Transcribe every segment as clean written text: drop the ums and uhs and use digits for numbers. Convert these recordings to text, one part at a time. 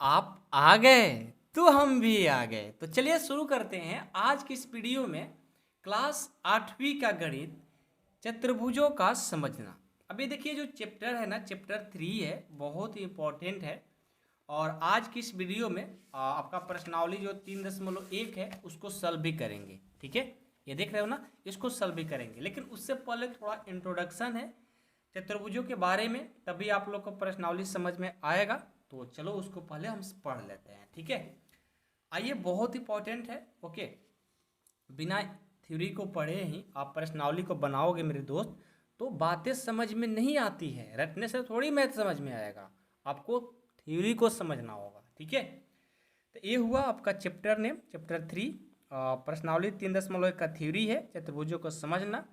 आप आ गए तो हम भी आ गए। तो चलिए शुरू करते हैं आज की इस वीडियो में क्लास 8वीं का गणित चतुर्भुजों का समझना। अभी देखिए जो चैप्टर है ना, चैप्टर 3 है, बहुत ही इम्पोर्टेंट है। और आज की इस वीडियो में आपका प्रश्नावली जो 3.1 है उसको सॉल्व भी करेंगे। ठीक है, ये देख रहे हो ना, इसको सॉल्व भी करेंगे। लेकिन उससे पहले थोड़ा इंट्रोडक्शन है चतुर्भुजों के बारे में, तभी आप लोग को प्रश्नावली समझ में आएगा। तो चलो उसको पहले हम पढ़ लेते हैं। ठीक है, आइए, बहुत इंपॉर्टेंट है। ओके, बिना थ्योरी को पढ़े ही आप प्रश्नावली को बनाओगे मेरे दोस्त, तो बातें समझ में नहीं आती है। रटने से थोड़ी मैथ समझ में आएगा, आपको थ्योरी को समझना होगा। ठीक है, तो ये हुआ आपका चैप्टर नेम, चैप्टर 3। प्रश्नावली 3.1 का थ्योरी है चतुर्भुजों को समझना।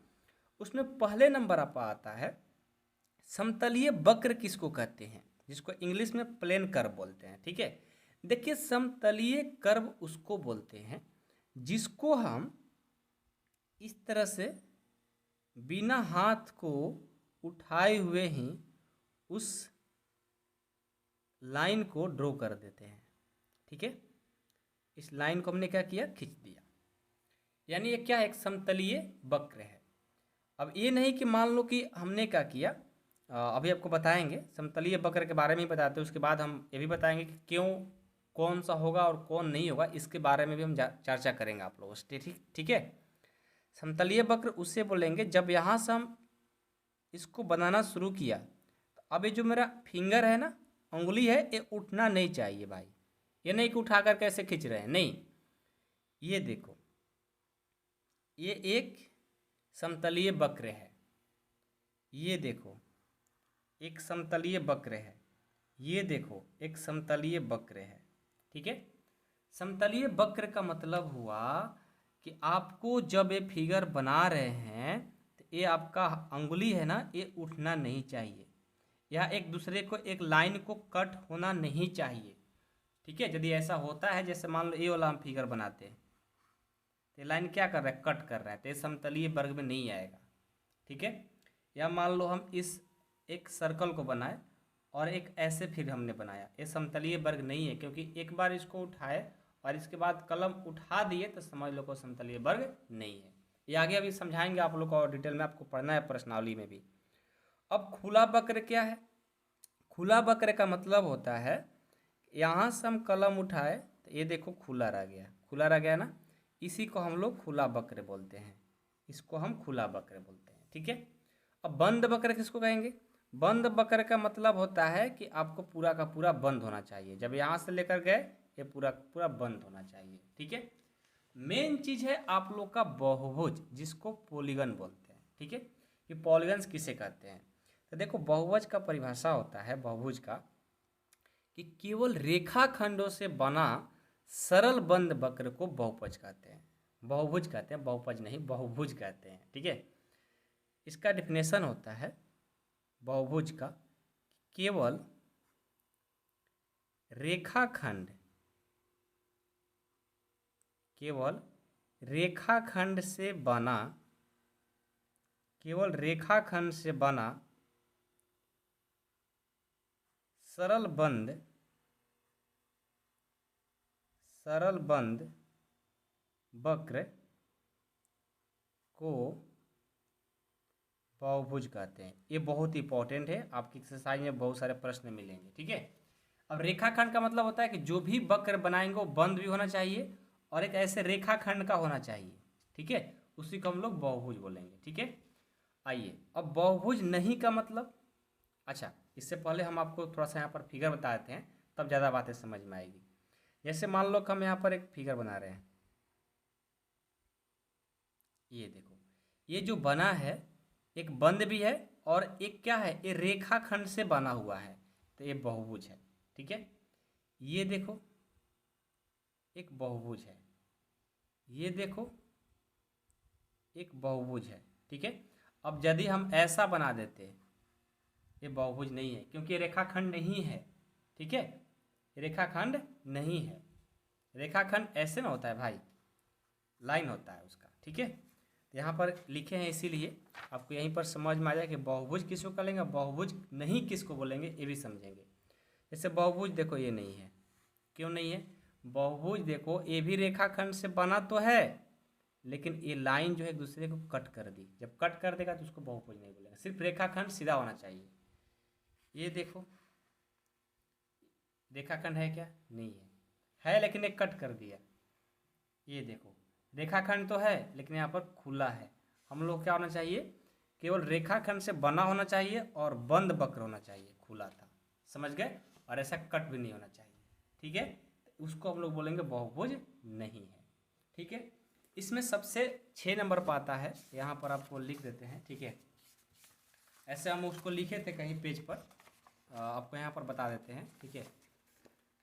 उसमें पहले नंबर आपका आता है समतलीय वक्र किसको कहते हैं, जिसको इंग्लिश में प्लेन कर्व बोलते हैं। ठीक है, देखिए समतलीय कर्व उसको बोलते हैं जिसको हम इस तरह से बिना हाथ को उठाए हुए ही उस लाइन को ड्रॉ कर देते हैं। ठीक है, इस लाइन को हमने क्या किया, खींच दिया, यानी ये क्या है, एक समतलीय वक्र है। अब ये नहीं कि मान लो कि हमने क्या किया, अभी आपको बताएंगे समतलीय वक्र के बारे में ही बताते हैं। उसके बाद हम ये भी बताएंगे कि क्यों, कौन सा होगा और कौन नहीं होगा, इसके बारे में भी हम चर्चा करेंगे आप लोगों से। ठीक ठीक है, समतलीय वक्र उससे बोलेंगे जब यहाँ से हम इसको बनाना शुरू किया, तो अब ये जो मेरा फिंगर है ना, उंगली है, ये उठना नहीं चाहिए भाई। ये नहीं कि उठा कर कैसे खींच रहे हैं, नहीं, ये देखो, ये एक समतलीय वक्र है। ये देखो एक समतलीय वक्र है, ये देखो एक समतलीय वक्र है। ठीक है, समतलीय वक्र का मतलब हुआ कि आपको जब ये फिगर बना रहे हैं तो ये आपका अंगुली है ना, ये उठना नहीं चाहिए, या एक दूसरे को, एक लाइन को कट होना नहीं चाहिए। ठीक है, यदि ऐसा होता है, जैसे मान लो ये वाला हम फिगर बनाते हैं, तो ये लाइन क्या कर रहा है, कट कर रहा है, तो ये समतलीय वर्ग में नहीं आएगा। ठीक है, या मान लो हम इस एक सर्कल को बनाए और एक ऐसे फिर हमने बनाया, ये समतलीय वर्ग नहीं है, क्योंकि एक बार इसको उठाए और इसके बाद कलम उठा दिए तो समझ लो को समतलीय वर्ग नहीं है। ये आगे अभी समझाएंगे आप लोग को, और डिटेल में आपको पढ़ना है प्रश्नावली में भी। अब खुला वक्र क्या है, खुला वक्र का मतलब होता है यहाँ से हम कलम उठाए तो ये देखो खुला रह गया, खुला रह गया ना, इसी को हम लोग खुला वक्र बोलते हैं, इसको हम खुला वक्र बोलते हैं। ठीक है, अब बंद वक्र किसको कहेंगे, बंद वक्र का मतलब होता है कि आपको पूरा का पूरा बंद होना चाहिए, जब यहाँ से लेकर गए ये पूरा पूरा बंद होना चाहिए। ठीक है, मेन चीज है आप लोग का बहुभुज, जिसको पॉलीगन बोलते हैं। ठीक है, ये पॉलीगन्स किसे कहते हैं, तो देखो बहुभुज का परिभाषा होता है बहुभुज का कि केवल रेखाखंडों से बना सरल बंद वक्र को बहुभुज कहते हैं। बहुभुज कहते हैं, बहुपज नहीं, बहुभुज कहते हैं। ठीक है, इसका डिफिनेशन होता है बहुभुज का, केवल रेखाखंड, केवल रेखाखंड से बना, केवल रेखाखंड से बना सरल बंद, सरल बंद वक्र को बहुभुज कहते हैं। ये बहुत इंपॉर्टेंट है, आपकी एक्सरसाइज में बहुत सारे प्रश्न मिलेंगे। ठीक है, अब रेखाखंड का मतलब होता है कि जो भी वक्र बनाएंगे वो बंद भी होना चाहिए और एक ऐसे रेखाखंड का होना चाहिए। ठीक है, उसी को हम लोग बहुभुज बोलेंगे। ठीक है, आइए अब बहुभुज नहीं का मतलब, अच्छा इससे पहले हम आपको थोड़ा सा यहाँ पर फिगर बता देते हैं, तब ज़्यादा बातें समझ में आएगी। जैसे मान लो कि हम यहाँ पर एक फिगर बना रहे हैं, ये देखो, ये जो बना है एक बंद भी है और एक क्या है, ये रेखाखंड से बना हुआ है, तो ये बहुभुज है। ठीक है, ये देखो एक बहुभुज है, ये देखो एक बहुभुज है। ठीक है, अब यदि हम ऐसा बना देते, ये बहुभुज नहीं है क्योंकि ये रेखाखंड नहीं है। ठीक है, रेखाखंड नहीं है, रेखाखंड ऐसे ना होता है भाई, लाइन होता है उसका। ठीक है, तो यहाँ पर लिखे हैं इसीलिए आपको यहीं पर समझ में आ जाए कि बहुभुज किसको कहेंगे, बहुभुज नहीं किसको बोलेंगे, ये भी समझेंगे। जैसे बहुभुज देखो ये नहीं है, क्यों नहीं है? बहुभुज देखो ए भी रेखाखंड से बना तो है, लेकिन ये लाइन जो है एक दूसरे को कट कर दी। जब कट कर देगा तो उसको बहुभुज नहीं बोलेगा, सिर्फ रेखाखंड सीधा होना चाहिए। ये देखो रेखाखंड है क्या? नहीं है लेकिन एक कट कर दिया। ये देखो रेखाखंड तो है लेकिन यहाँ पर खुला है। हम लोग क्या होना चाहिए? केवल रेखाखंड से बना होना चाहिए और बंद वक्र होना चाहिए, खुला था, समझ गए? और ऐसा कट भी नहीं होना चाहिए, ठीक है? तो उसको हम लोग बोलेंगे बहुभुज नहीं है, ठीक है? इसमें सबसे 6 नंबर पर आता है, यहाँ पर आपको लिख देते हैं, ठीक है? ऐसे हम उसको लिखे थे कहीं पेज पर, आपको यहाँ पर बता देते हैं, ठीक है?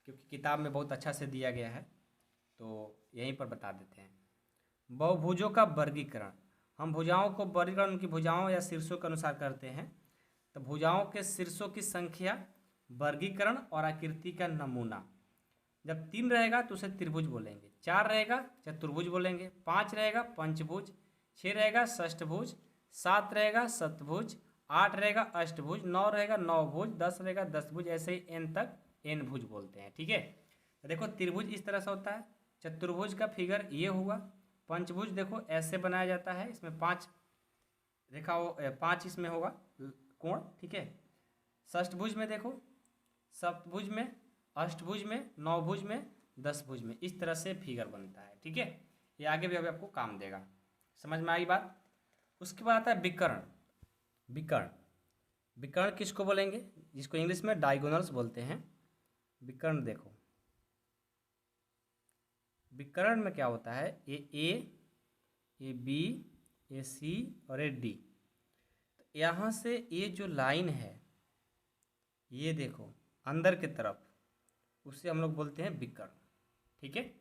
क्योंकि किताब में बहुत अच्छा से दिया गया है तो यहीं पर बता देते हैं। बहुभुजों का वर्गीकरण, हम भुजाओं को वर्गीकरण उनकी भुजाओं या शीर्षों के अनुसार करते हैं। तो भुजाओं के शीर्षों की संख्या, वर्गीकरण और आकृति का नमूना। जब 3 रहेगा तो उसे त्रिभुज बोलेंगे, 4 रहेगा चतुर्भुज बोलेंगे, 5 रहेगा पंचभुज, 6 रहेगा षष्ठभुज, 7 रहेगा सतभुज, 8 रहेगा अष्टभुज, 9 रहेगा नवभुज, 10 रहेगा दसभुज, ऐसे ही n तक n भुज बोलते हैं, ठीक है? तो देखो त्रिभुज इस तरह से होता है, चतुर्भुज का फिगर ये हुआ, पंचभुज देखो ऐसे बनाया जाता है, इसमें 5 रेखा 5 इसमें होगा कोण, ठीक है? षष्ठभुज में देखो, सप्तभुज में, अष्टभुज में, नवभुज में, दसभुज में, इस तरह से फिगर बनता है, ठीक है? ये आगे भी अभी आपको काम देगा, समझ में आई बात? उसके बाद आता है विकर्ण। विकर्ण, विकर्ण किसको बोलेंगे? जिसको इंग्लिश में डायगोनल्स बोलते हैं। विकर्ण देखो, विकर्ण में क्या होता है? ये बी, ये सी और ये डी। तो यहाँ से ये जो लाइन है, ये देखो अंदर की तरफ, उसे हम लोग बोलते हैं विकर्ण, ठीक है?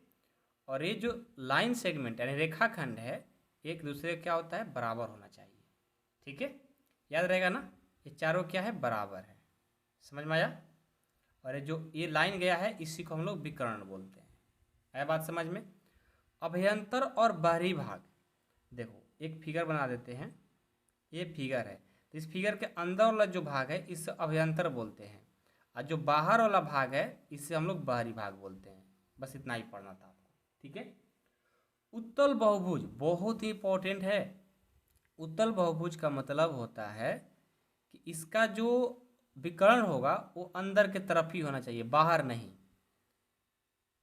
और ये जो लाइन सेगमेंट यानी रेखाखंड है, एक दूसरे क्या होता है? बराबर होना चाहिए, ठीक है? याद रहेगा ना, ये चारों क्या है? बराबर है, समझ में आया? और ये लाइन गया है, इसी को हम लोग विकर्ण बोलते हैं। आया बात समझ में? अभ्यंतर और बाहरी भाग, देखो एक फिगर बना देते हैं, ये फिगर है, तो इस फिगर के अंदर वाला जो भाग है इसे अभ्यंतर बोलते हैं, और जो बाहर वाला भाग है इसे हम लोग बाहरी भाग बोलते हैं। बस इतना ही पढ़ना था आपको, ठीक है? उत्तल बहुभुज बहुत ही इंपॉर्टेंट है। उत्तल बहुभुज का मतलब होता है कि इसका जो विकर्ण होगा वो अंदर के तरफ ही होना चाहिए, बाहर नहीं।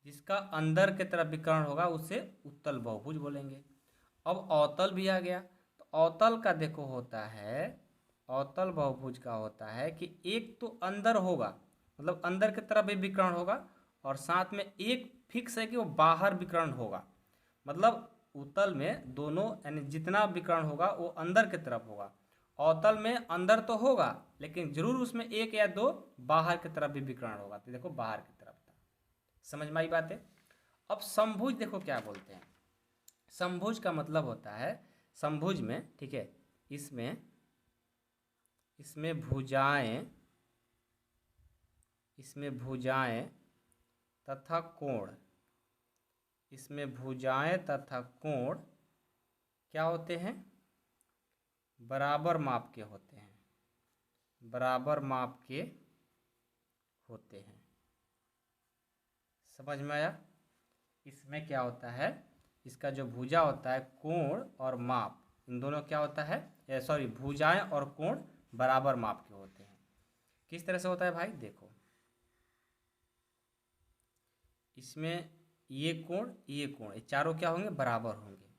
जिसका अंदर के तरफ विकर्ण होगा उसे उत्तल बहुभुज बोलेंगे। अब अवतल भी आ गया, तो अवतल का देखो होता है, अवतल बहुभुज का होता है कि एक तो अंदर होगा, मतलब अंदर की तरफ भी विकर्ण होगा, और साथ में एक फिक्स है कि वो बाहर विकर्ण होगा। मतलब उत्तल में दोनों यानी जितना विकर्ण होगा वो अंदर की तरफ होगा। अवतल में अंदर तो होगा लेकिन जरूर उसमें एक या दो बाहर की तरफ भी विकर्ण होगा। तो देखो बाहर की तरफ था, समझ में आई बात है? अब समभुज देखो क्या बोलते हैं। समभुज का मतलब होता है, समभुज में, ठीक है, इसमें भुजाएं तथा कोण, इसमें भुजाएं तथा कोण क्या होते हैं? बराबर माप के होते हैं, बराबर माप के होते हैं, समझ में आया? इसमें क्या होता है? इसका जो भुजा होता है, कोण और माप, इन दोनों क्या होता है? सॉरी, भुजाएं और कोण बराबर माप के होते हैं। किस तरह से होता है भाई? देखो इसमें ये कोण ये चारों क्या होंगे? बराबर होंगे।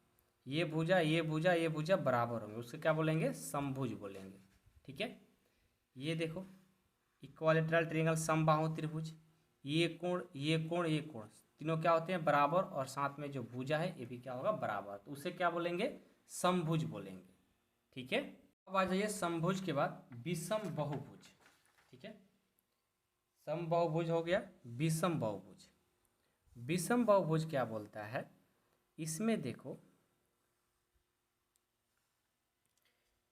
ये भुजा ये भुजा ये भुजा बराबर होंगे, उससे क्या बोलेंगे? समभुज बोलेंगे, ठीक है? ये देखो इक्विलैटरल ट्रायंगल, समबाहु त्रिभुज, ये कोण ये कोण ये कोण, तीनों क्या होते हैं? बराबर, और साथ में जो भुजा है ये भी क्या होगा? बराबर, तो उसे क्या बोलेंगे? समभुज बोलेंगे, ठीक है? अब आ जाइए समभुज के बाद विषम बहुभुज, ठीक है? समबाहुभुज हो गया, विषम बहुभुज। विषम बहुभुज क्या बोलता है? इसमें देखो,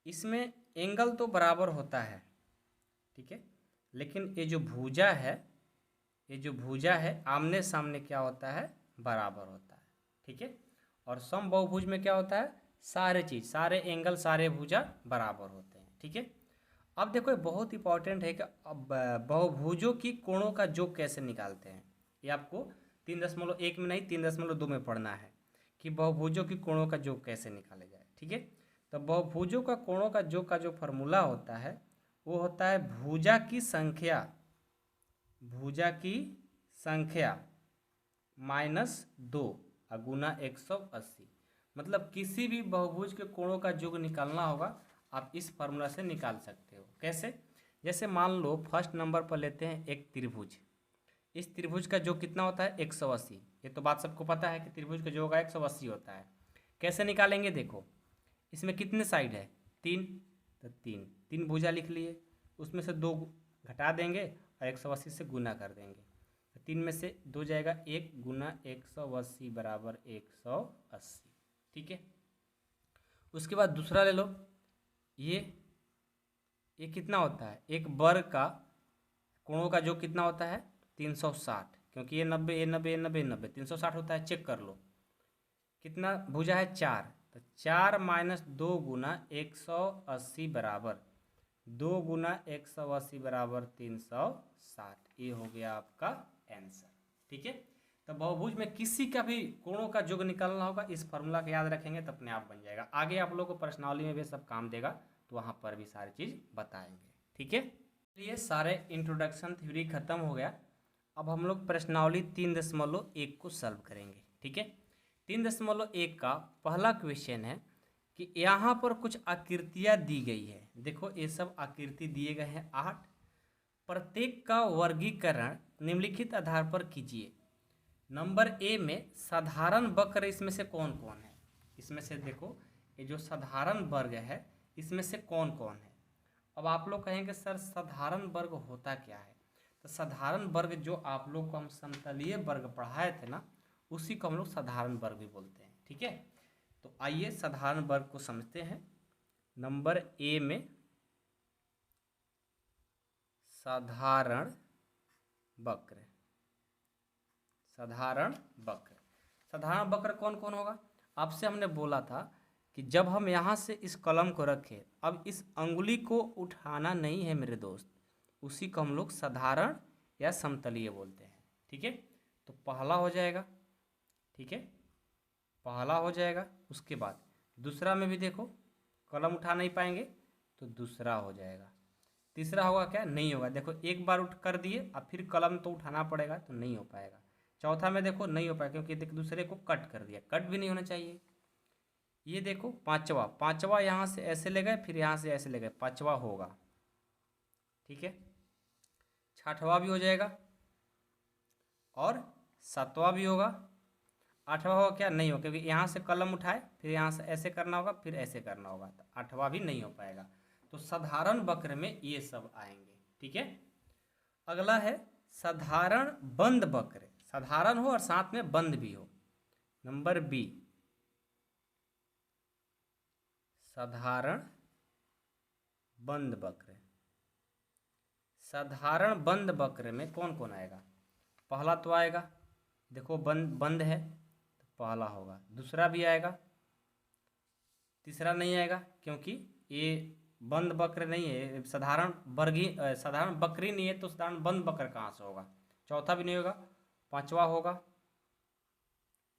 इसमें एंगल तो बराबर होता है, ठीक है, लेकिन ये जो भुजा है, ये जो भुजा है आमने सामने क्या होता है? बराबर होता है, ठीक है? और समबाहुभुज में क्या होता है? सारे चीज, सारे एंगल, सारे भुजा बराबर होते हैं, ठीक है? अब देखो बहुत इंपॉर्टेंट है कि अब बहुभुजों की कोणों का योग कैसे निकालते हैं। ये आपको 3.1 में नहीं 3.2 में पढ़ना है कि बहुभुजों की कोणों का योग कैसे निकाला जाए। ठीक है, तो बहुभुजों का कोणों का योग का जो फॉर्मूला होता है वो होता है भुजा की संख्या -2 गुना 180। मतलब किसी भी बहुभुज के कोणों का योग निकालना होगा आप इस फार्मूला से निकाल सकते हो। कैसे? जैसे मान लो फर्स्ट नंबर पर लेते हैं एक त्रिभुज। इस त्रिभुज का योग कितना होता है 180। ये तो बात सबको पता है कि त्रिभुज का योग 180 होता है। कैसे निकालेंगे? देखो इसमें कितने साइड है 3, तो 3 भुजा लिख लिए, उसमें से 2 घटा देंगे और 180 से गुना कर देंगे। 3 में से 2 जाएगा 1 गुना 180 बराबर 180। ठीक है, उसके बाद दूसरा ले लो। ये कितना होता है? एक वर्ग का कोणों का योग कितना होता है 360, क्योंकि ये 90 ये 90 ये 90 ये 90 360 होता है। चेक कर लो कितना भुजा है 4, तो 4 - 2 गुना 180 बराबर 2 गुना 180 बराबर 360। ये हो गया आपका आंसर। ठीक है, तो बहुभुज में किसी का भी कोणों का योग निकालना होगा इस फार्मूला को याद रखेंगे तो अपने आप बन जाएगा। आगे आप लोगों को प्रश्नावली में भी सब काम देगा तो वहाँ पर भी सारी चीज़ बताएंगे। ठीक है, ये सारे इंट्रोडक्शन थ्योरी खत्म हो गया। अब हम लोग प्रश्नावली 3.1 को सॉल्व करेंगे। ठीक है, 3.1 का पहला क्वेश्चन है कि यहाँ पर कुछ आकृतियाँ दी गई है। देखो ये सब आकृति दिए गए हैं 8, प्रत्येक का वर्गीकरण निम्नलिखित आधार पर कीजिए। नंबर ए में साधारण वक्र इसमें से कौन कौन है? इसमें से देखो ये जो साधारण वर्ग है इसमें से कौन कौन है। अब आप लोग कहेंगे सर साधारण वर्ग होता क्या है? तो साधारण वर्ग जो आप लोग को हम समतलीय वर्ग पढ़ाए थे ना उसी को हम लोग साधारण वर्ग भी बोलते हैं। ठीक है, तो आइए साधारण वर्ग को समझते हैं। नंबर ए में साधारण वक्र। साधारण वक्र कौन कौन होगा? आपसे हमने बोला था कि जब हम यहाँ से इस कलम को रखें, अब इस अंगुली को उठाना नहीं है मेरे दोस्त, उसी को हम लोग साधारण या समतलीय बोलते हैं। ठीक है, तो पहला हो जाएगा। ठीक है, पहला हो जाएगा। उसके बाद दूसरा में भी देखो कलम उठा नहीं पाएंगे तो दूसरा हो जाएगा। तीसरा होगा क्या? नहीं होगा। देखो एक बार उठ कर दिए अब फिर कलम तो उठाना पड़ेगा तो नहीं हो पाएगा। चौथा में देखो नहीं हो पाएगा क्योंकि देखो दूसरे को कट कर दिया, कट भी नहीं होना चाहिए। ये देखो पांचवा यहाँ से ऐसे ले गए फिर यहाँ से ऐसे ले गए, पांचवा होगा। ठीक है, छठवा भी हो जाएगा और सातवां भी होगा। आठवां होगा क्या? नहीं होगा क्योंकि यहाँ से कलम उठाए फिर यहाँ से ऐसे करना होगा फिर ऐसे करना होगा, तो आठवां भी नहीं हो पाएगा। तो साधारण वक्र में ये सब आएंगे। ठीक है, अगला है साधारण बंद वक्र। साधारण हो और साथ में बंद भी हो। नंबर बी साधारण बंद वक्र। साधारण बंद वक्र में कौन कौन आएगा? पहला तो आएगा, देखो बंद है तो पहला होगा, दूसरा भी आएगा, तीसरा नहीं आएगा क्योंकि ये बंद वक्र नहीं है, साधारण वक्र नहीं है तो साधारण बंद वक्र कहाँ से होगा। चौथा भी नहीं होगा, पांचवा होगा।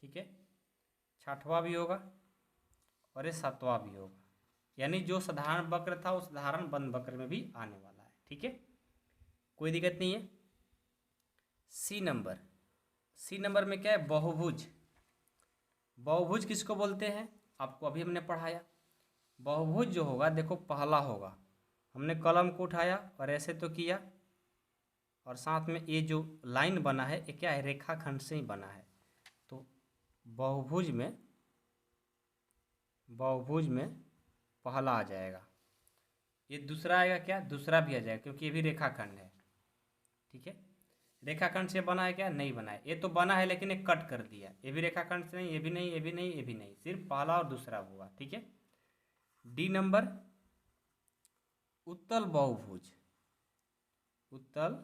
ठीक है, छठवां भी होगा और ये सातवां भी होगा। यानी जो साधारण वक्र था वो साधारण बंद वक्र में भी आने वाला है। ठीक है, कोई दिक्कत नहीं है। सी नंबर में क्या है? बहुभुज। बहुभुज किसको बोलते हैं? आपको अभी हमने पढ़ाया। बहुभुज जो होगा देखो पहला होगा, हमने कलम को उठाया और ऐसे तो किया और साथ में ये जो लाइन बना है ये क्या है? रेखाखंड से ही बना है। तो बहुभुज में पहला आ जाएगा। ये दूसरा आएगा क्या? दूसरा भी आ जाएगा क्योंकि ये भी रेखाखंड है। ठीक है, रेखाखंड से बना है क्या? नहीं बना है। ये तो बना है लेकिन ये कट कर दिया। ये भी रेखाखंड से नहीं, ये भी नहीं, ये भी नहीं, ये भी नहीं, सिर्फ पहला और दूसरा हुआ। ठीक है, डी नंबर उत्तल बहुभुज। उत्तल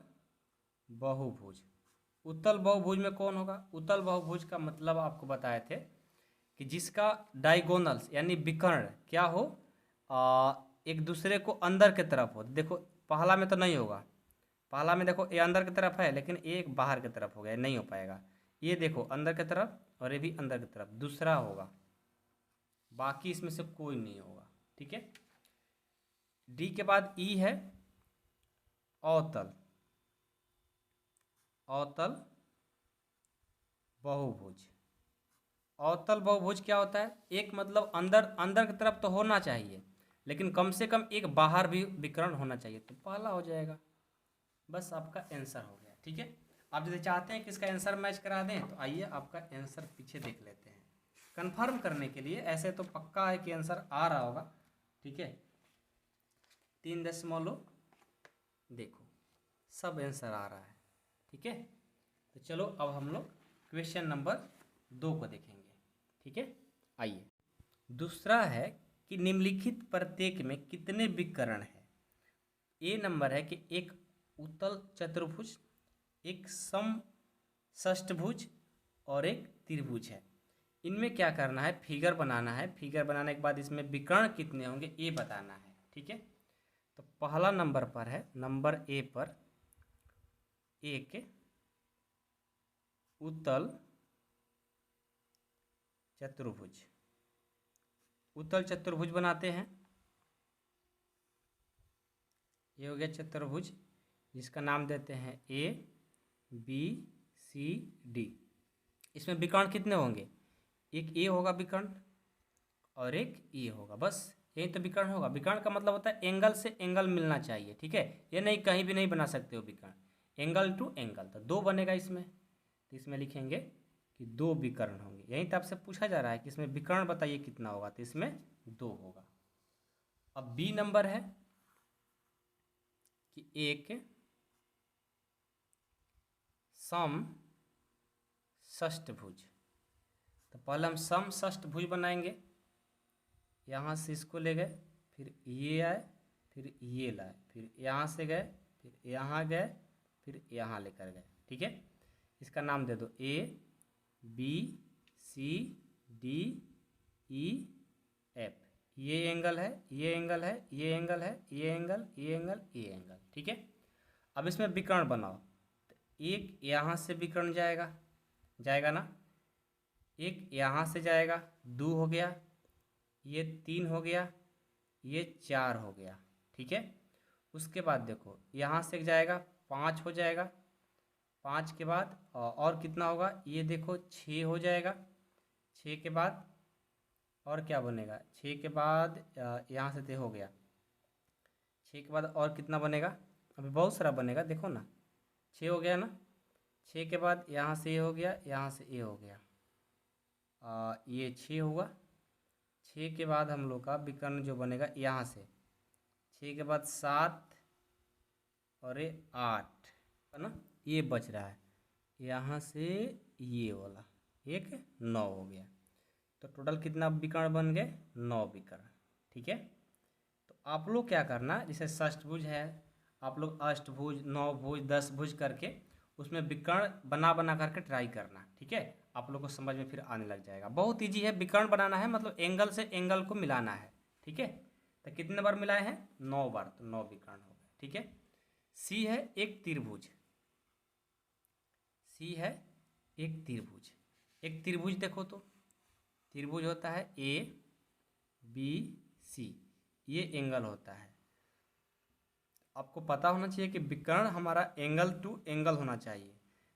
बहुभुज में कौन होगा? उत्तल बहुभुज का मतलब आपको बताए थे कि जिसका डायगोनल्स यानी विकर्ण क्या हो, एक दूसरे को अंदर के तरफ हो। देखो पहला में तो नहीं होगा, पहला में देखो ये अंदर की तरफ है लेकिन ये बाहर की तरफ हो गया, नहीं हो पाएगा। ये देखो अंदर की तरफ और ये भी अंदर की तरफ, दूसरा होगा, बाकी इसमें से कोई नहीं होगा। ठीक है। डी के बाद ई है अवतल, अवतल बहुभुज। अवतल बहुभुज क्या होता है? एक मतलब अंदर अंदर की तरफ तो होना चाहिए लेकिन कम से कम एक बाहर भी विकर्ण होना चाहिए, तो पहला हो जाएगा। बस आपका आंसर हो गया। ठीक है। आप यदि चाहते हैं कि इसका आंसर मैच करा दें तो आइए आपका आंसर पीछे देख लेते हैं कंफर्म करने के लिए। ऐसे तो पक्का है कि आंसर आ रहा होगा। ठीक है। 3 देखो सब आंसर आ रहा है। ठीक है। तो चलो अब हम लोग क्वेश्चन नंबर 2 को देखेंगे। ठीक है। आइए, दूसरा है कि निम्नलिखित प्रत्येक में कितने विकर्ण हैं। ए नंबर है कि एक उत्तल चतुर्भुज, एक समषष्ठभुज और एक त्रिभुज है। इनमें क्या करना है? फिगर बनाना है। फिगर बनाने के बाद इसमें विकर्ण कितने होंगे ये बताना है। ठीक है। तो पहला नंबर पर है, नंबर ए पर एक उत्तल चतुर्भुज, उत्तल चतुर्भुज बनाते हैं। ये हो गया चतुर्भुज जिसका नाम देते हैं ए बी सी डी। इसमें विकर्ण कितने होंगे? एक ए होगा विकर्ण और एक ए होगा, बस यही तो विकर्ण होगा। विकर्ण का मतलब होता है एंगल से एंगल मिलना चाहिए। ठीक है। ये नहीं कहीं भी नहीं बना सकते हो विकर्ण, एंगल टू एंगल। तो 2 बनेगा इसमें, तो इसमें लिखेंगे कि 2 विकर्ण होंगे। यहीं तो आपसे पूछा जा रहा है कि इसमें विकर्ण बताइए कितना होगा, तो इसमें 2 होगा। अब बी नंबर है कि एक समषष्ठभुज। तो पहले हम समषष्ठभुज बनाएंगे। यहाँ से इसको ले गए, फिर ये आए, फिर ये लाए, फिर यहाँ से गए, फिर यहाँ गए, फिर यहाँ लेकर गए। ठीक है। इसका नाम दे दो A B C D E F. ये एंगल है, ये एंगल है, ये एंगल है, ये एंगल, ये एंगल, ये एंगल। ठीक है। अब इसमें विकर्ण बनाओ। तो एक यहाँ से विकर्ण जाएगा, जाएगा ना, एक यहाँ से जाएगा, 2 हो गया, ये 3 हो गया, ये 4 हो गया। ठीक है। उसके बाद देखो यहाँ से जाएगा, 5 हो जाएगा, 5 के बाद और कितना होगा? ये देखो 6 हो जाएगा। 6 के बाद और क्या बनेगा? 6 के बाद यहाँ से हो गया। 6 के बाद और कितना बनेगा? अभी बहुत सारा बनेगा, देखो ना, 6 हो गया ना। 6 के बाद यहाँ से ये हो गया, यहाँ से ये हो गया, ये 6 हुआ। 6 के बाद हम लोग का विकर्ण जो बनेगा यहाँ से, 6 के बाद 7 और ये 8 है ना, ये बच रहा है। यहाँ से ये वाला एक 9 हो गया। तो टोटल कितना विकर्ण बन गए? 9 विकर्ण। ठीक है। तो आप लोग क्या करना, जैसे षष्ठभुज है, आप लोग अष्टभुज, 9 भुज, 10 भुज करके उसमें विकर्ण बना बना करके ट्राई करना। ठीक है। आप लोग को समझ में फिर आने लग जाएगा। बहुत ईजी है, विकर्ण बनाना है मतलब एंगल से एंगल को मिलाना है। ठीक है। तो कितने बार मिलाए हैं? 9 बार, तो 9 विकर्ण हो गए। ठीक है। सी है एक त्रिभुज, सी है एक त्रिभुज। एक त्रिभुज देखो तो त्रिभुज होता है ए बी सी, ये एंगल होता है। आपको पता होना चाहिए कि विकर्ण हमारा एंगल टू एंगल होना चाहिए।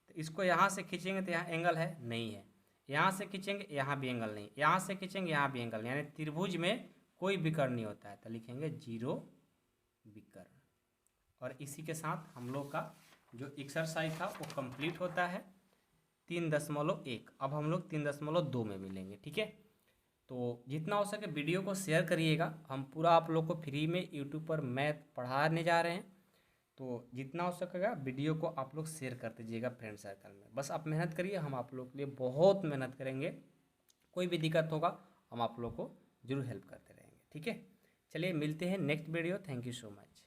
तो इसको यहाँ से खींचेंगे तो यहाँ एंगल है, नहीं है। यहाँ से खींचेंगे, यहाँ भी एंगल नहीं। यहाँ से खींचेंगे, यहाँ भी एंगल नहीं। यानी त्रिभुज में कोई विकर्ण नहीं होता है, तो लिखेंगे 0 विकर्ण। और इसी के साथ हम लोग का जो एक्सरसाइज था वो कंप्लीट होता है 3.1। अब हम लोग 3.2 में मिलेंगे। ठीक है। तो जितना हो सके वीडियो को शेयर करिएगा। हम पूरा आप लोग को फ्री में यूट्यूब पर मैथ पढ़ाने जा रहे हैं, तो जितना हो सकेगा वीडियो को आप लोग शेयर कर दीजिएगा फ्रेंड सर्कल में। बस आप मेहनत करिए, हम आप लोग के लिए बहुत मेहनत करेंगे। कोई भी दिक्कत होगा हम आप लोग को जरूर हेल्प करते रहेंगे। ठीक है। चलिए मिलते हैं next video. Thank you so much.